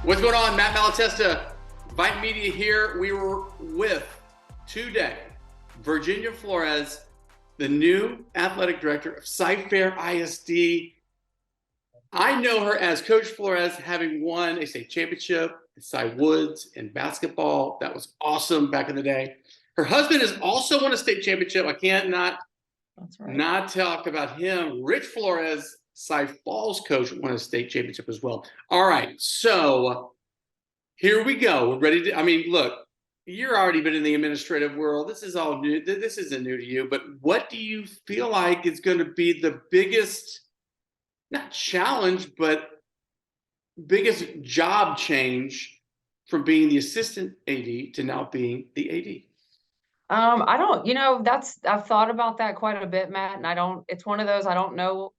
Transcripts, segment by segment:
What's going on? Matt Malatesta, VYPE Media here. We were with today Virginia Flores, the new athletic director of Cy-Fair ISD. I know her as Coach Flores, having won a state championship at Cy Woods in basketball. That was awesome back in the day. Her husband has also won a state championship. I can't not talk about him. Rich Flores, Cy Falls coach, won a state championship as well. All right, so here we go. We're ready to, look, you're already been in the administrative world. This is all new. This isn't new to you, but what do you feel like is going to be the biggest, not challenge, but biggest job change from being the assistant AD to now being the AD? I don't, I've thought about that quite a bit, Matt, and it's one of those, I don't know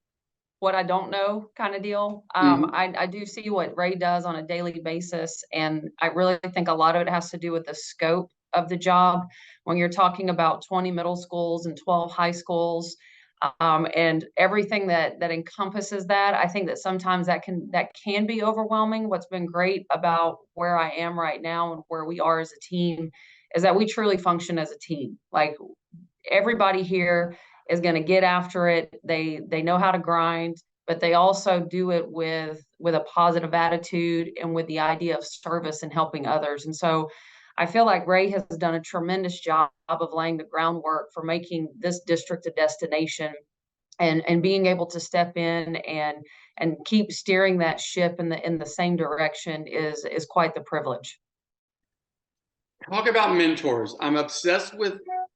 what I don't know kind of deal. I do see what Ray does on a daily basis, and I really think a lot of it has to do with the scope of the job. When you're talking about 20 middle schools and 12 high schools, and everything that encompasses that, I think that sometimes that can be overwhelming. What's been great about where I am right now and where we are as a team is that we truly function as a team. Like, everybody here is going to get after it. They know how to grind, but they also do it with a positive attitude and with the idea of service and helping others. And so I feel like Ray has done a tremendous job of laying the groundwork for making this district a destination, and being able to step in and keep steering that ship in the same direction is quite the privilege. Talk about mentors. I'm obsessed with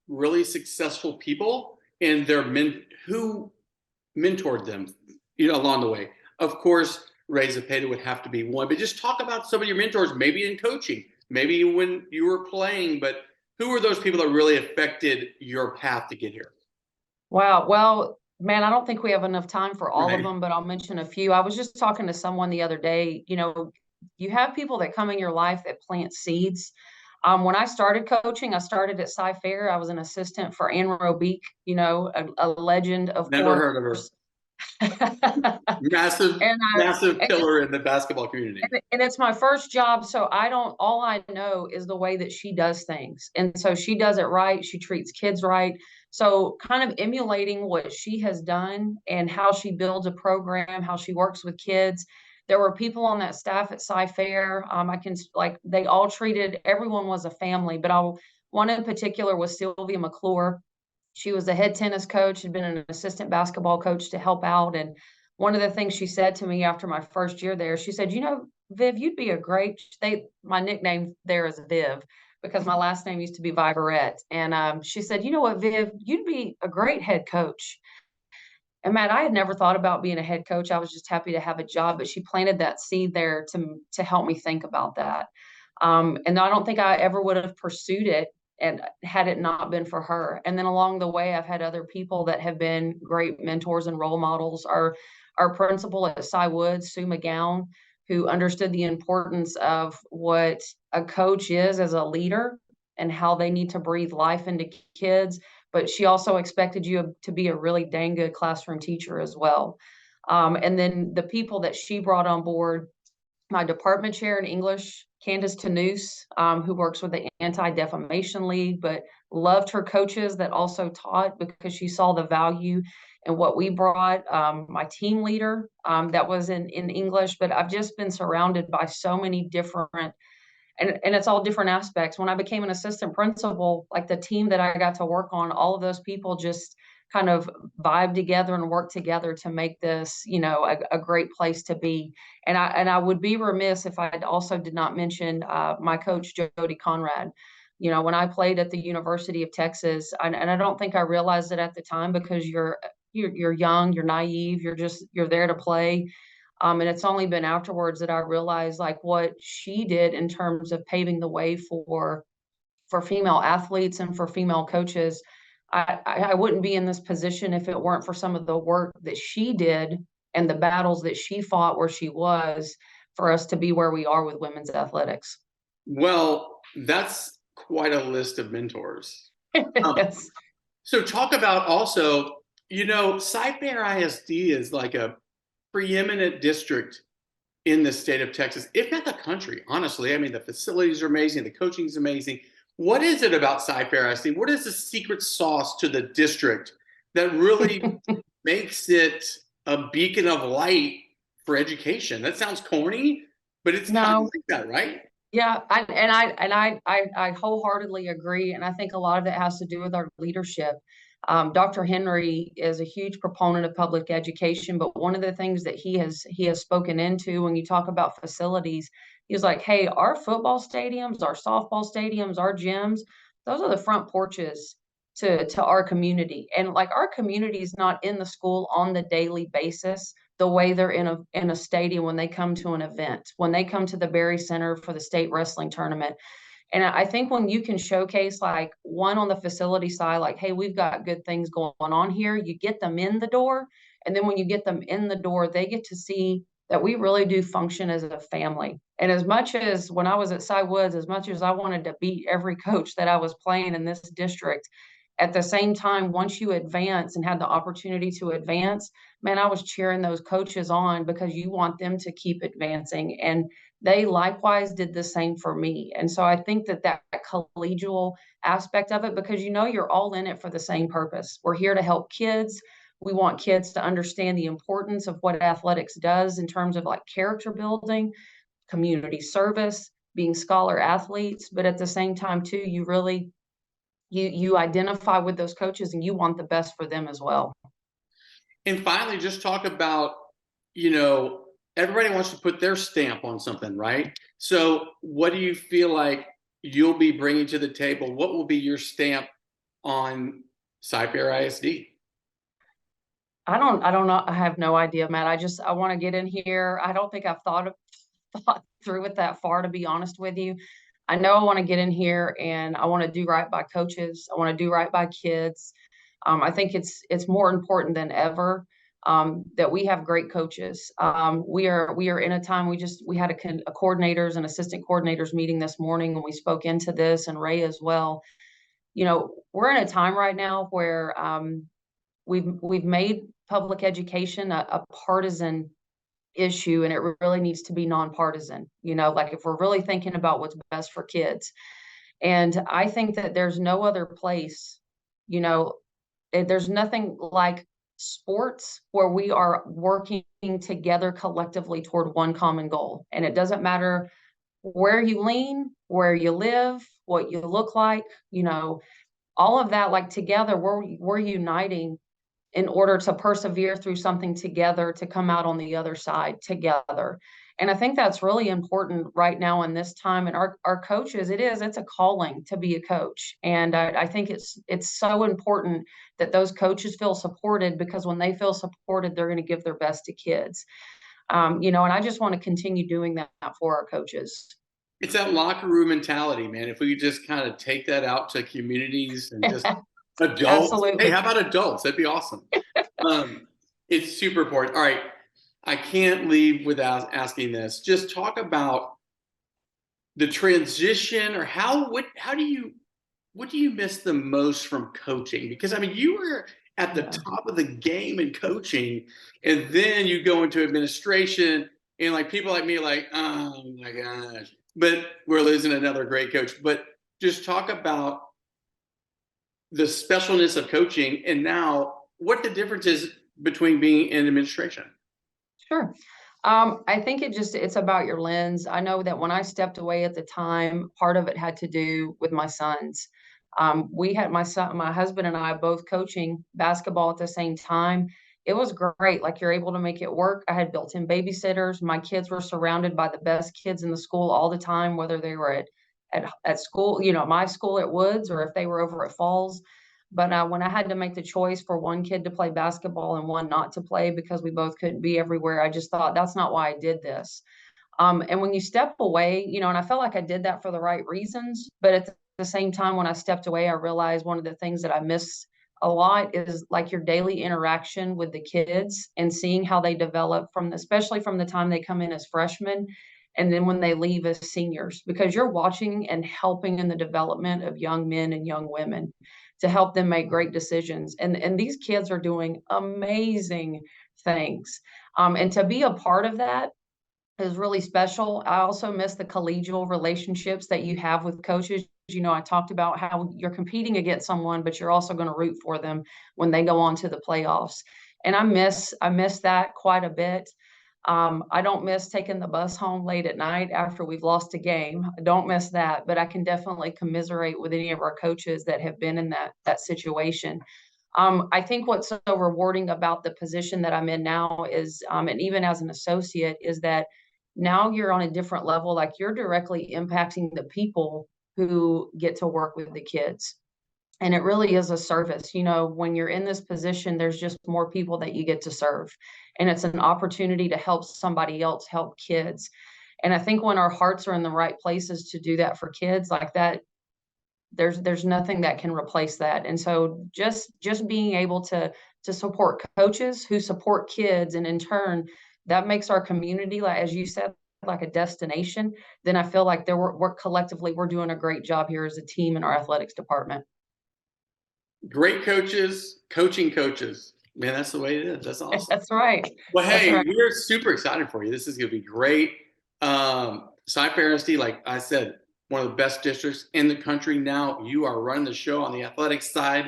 really successful people and their who mentored them, along the way. Of course, Ray Zepeda would have to be one, but just talk about some of your mentors, maybe in coaching, maybe when you were playing, but who were those people that really affected your path to get here? Wow. Well, man, I don't think we have enough time for all of them, but I'll mention a few. I was just talking to someone the other day. You have people that come in your life that plant seeds. When I started coaching, I started at Cy-Fair. I was an assistant for Ann Robeek, a legend, of Never course. heard of her. Massive pillar in the basketball community. And it's my first job, so all I know is the way that she does things. And so she does it right. She treats kids right. So kind of emulating what she has done and how she builds a program, how she works with kids. There were people on that staff at Cy-Fair. They all treated, everyone was a family, but one in particular was Sylvia McClure. She was the head tennis coach, had been an assistant basketball coach to help out. And one of the things she said to me after my first year there, she said, Viv, you'd be a great, my nickname there is Viv, because my last name used to be Viverette. And she said, you know what, Viv, you'd be a great head coach. And Matt, I had never thought about being a head coach. I was just happy to have a job, but she planted that seed there to help me think about that. And I don't think I ever would have pursued it and had it not been for her. And then along the way, I've had other people that have been great mentors and role models. Our principal at Cy Woods, Sue McGowan, who understood the importance of what a coach is as a leader and how they need to breathe life into kids. But she also expected you to be a really dang good classroom teacher as well. And then the people that she brought on board, my department chair in English, Candace Tanous, who works with the Anti-Defamation League, but loved her coaches that also taught because she saw the value in what we brought. My team leader, that was in English, but I've just been surrounded by so many different, and it's all different aspects. When I became an assistant principal, like the team that I got to work on, all of those people just kind of vibe together and work together to make this, a great place to be. And I would be remiss if I also did not mention my coach, Jody Conrad. When I played at the University of Texas, and I don't think I realized it at the time, because you're young, you're naive, you're there to play. And it's only been afterwards that I realized like what she did in terms of paving the way for female athletes and for female coaches. I wouldn't be in this position if it weren't for some of the work that she did and the battles that she fought where she was for us to be where we are with women's athletics. Well, that's quite a list of mentors. Yes. So talk about also, Cy-Fair ISD is like a preeminent district in the state of Texas, if not the country, honestly. I mean, the facilities are amazing, the coaching is amazing. What is it about Cy-Fair ISD? What is the secret sauce to the district that really makes it a beacon of light for education? That sounds corny, but it's kind of No, like that, right? yeah, I wholeheartedly agree, and I think a lot of it has to do with our leadership. Dr. Henry is a huge proponent of public education, but one of the things that he has spoken into when you talk about facilities, he's like, "Hey, our football stadiums, our softball stadiums, our gyms, those are the front porches to our community, and like our community is not in the school on the daily basis." The way they're in a stadium when they come to an event, when they come to the Berry Center for the state wrestling tournament. And I think when you can showcase like one on the facility side, like, hey, we've got good things going on here, you get them in the door. And then when you get them in the door, they get to see that we really do function as a family. And as much as when I was at Cy Woods, as much as I wanted to beat every coach that I was playing in this district, at the same time, once you advance and had the opportunity to advance, man, I was cheering those coaches on because you want them to keep advancing. And they likewise did the same for me. And so I think that collegial aspect of it, because you're all in it for the same purpose. We're here to help kids. We want kids to understand the importance of what athletics does in terms of like character building, community service, being scholar athletes. But at the same time, too, you really you identify with those coaches and you want the best for them as well. And finally, just talk about, everybody wants to put their stamp on something, right? So, what do you feel like you'll be bringing to the table? What will be your stamp on Cy-Fair ISD? I don't know. I have no idea, Matt. I want to get in here. I don't think I've thought through it that far, to be honest with you. I know I want to get in here and I want to do right by coaches. I want to do right by kids. I think it's more important than ever that we have great coaches. We are in a time we had a coordinators and assistant coordinators meeting this morning and we spoke into this, and Ray as well. We're in a time right now where we've made public education a partisan issue, and it really needs to be nonpartisan. Like if we're really thinking about what's best for kids. And I think that there's no other place, you know, there's nothing like sports where we are working together collectively toward one common goal. And it doesn't matter where you lean, where you live, what you look like, all of that, like together, we're uniting in order to persevere through something together to come out on the other side together. And I think that's really important right now in this time. And our coaches, it's a calling to be a coach. And I think it's so important that those coaches feel supported, because when they feel supported, they're going to give their best to kids. And I just want to continue doing that for our coaches. It's that locker room mentality, man. If we could just kind of take that out to communities and just adults. Hey, Absolutely. how about adults? That'd be awesome. Um, it's super important. All right. I can't leave without asking this. Just talk about the transition, or what do you miss the most from coaching? Because I mean, you were at the Yeah. top of the game in coaching, and then you go into administration, and like people like me are like, oh my gosh, but we're losing another great coach. But just talk about the specialness of coaching, and now what the difference is between being in administration. Sure. I think it's about your lens. I know that when I stepped away at the time, part of it had to do with my sons. We had my husband and I both coaching basketball at the same time. It was great. Like you're able to make it work. I had built-in babysitters. My kids were surrounded by the best kids in the school all the time, whether they were at school, my school at Woods, or if they were over at Falls. But when I had to make the choice for one kid to play basketball and one not to play because we both couldn't be everywhere, I just thought that's not why I did this. And when you step away, and I felt like I did that for the right reasons, but at the same time, when I stepped away, I realized one of the things that I miss a lot is like your daily interaction with the kids and seeing how they develop especially from the time they come in as freshmen and then when they leave as seniors, because you're watching and helping in the development of young men and young women to help them make great decisions. And these kids are doing amazing things. And to be a part of that, It was really special. I also miss the collegial relationships that you have with coaches. I talked about how you're competing against someone, but you're also going to root for them when they go on to the playoffs. And I miss that quite a bit. I don't miss taking the bus home late at night after we've lost a game. I don't miss that, but I can definitely commiserate with any of our coaches that have been in that situation. I think what's so rewarding about the position that I'm in now is, and even as an associate, is that now you're on a different level. Like you're directly impacting the people who get to work with the kids. And it really is a service. When you're in this position, there's just more people that you get to serve. And it's an opportunity to help somebody else help kids. And I think when our hearts are in the right places to do that for kids like that, there's nothing that can replace that. And so just being able to support coaches who support kids, and in turn that makes our community, like as you said, like a destination, then I feel like we're collectively we're doing a great job here as a team in our athletics department. Great coaches, coaching coaches. Man, that's the way it is. That's awesome. That's right. Well, That's hey, right. we're super excited for you. This is going to be great. Cy-Fair ISD, like I said, one of the best districts in the country. Now you are running the show on the athletics side.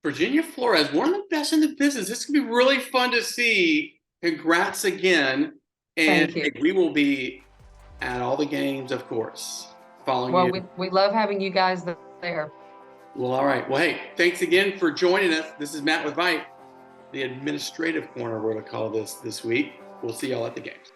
Virginia Flores, one of the best in the business. This can be really fun to see. Congrats again. And Thank you. we will be at all the games, of course, following Well, you. we love having you guys there. Well, all right. Well, hey, thanks again for joining us. This is Matt with VYPE, the administrative corner, we're going to call this week. We'll see y'all at the games.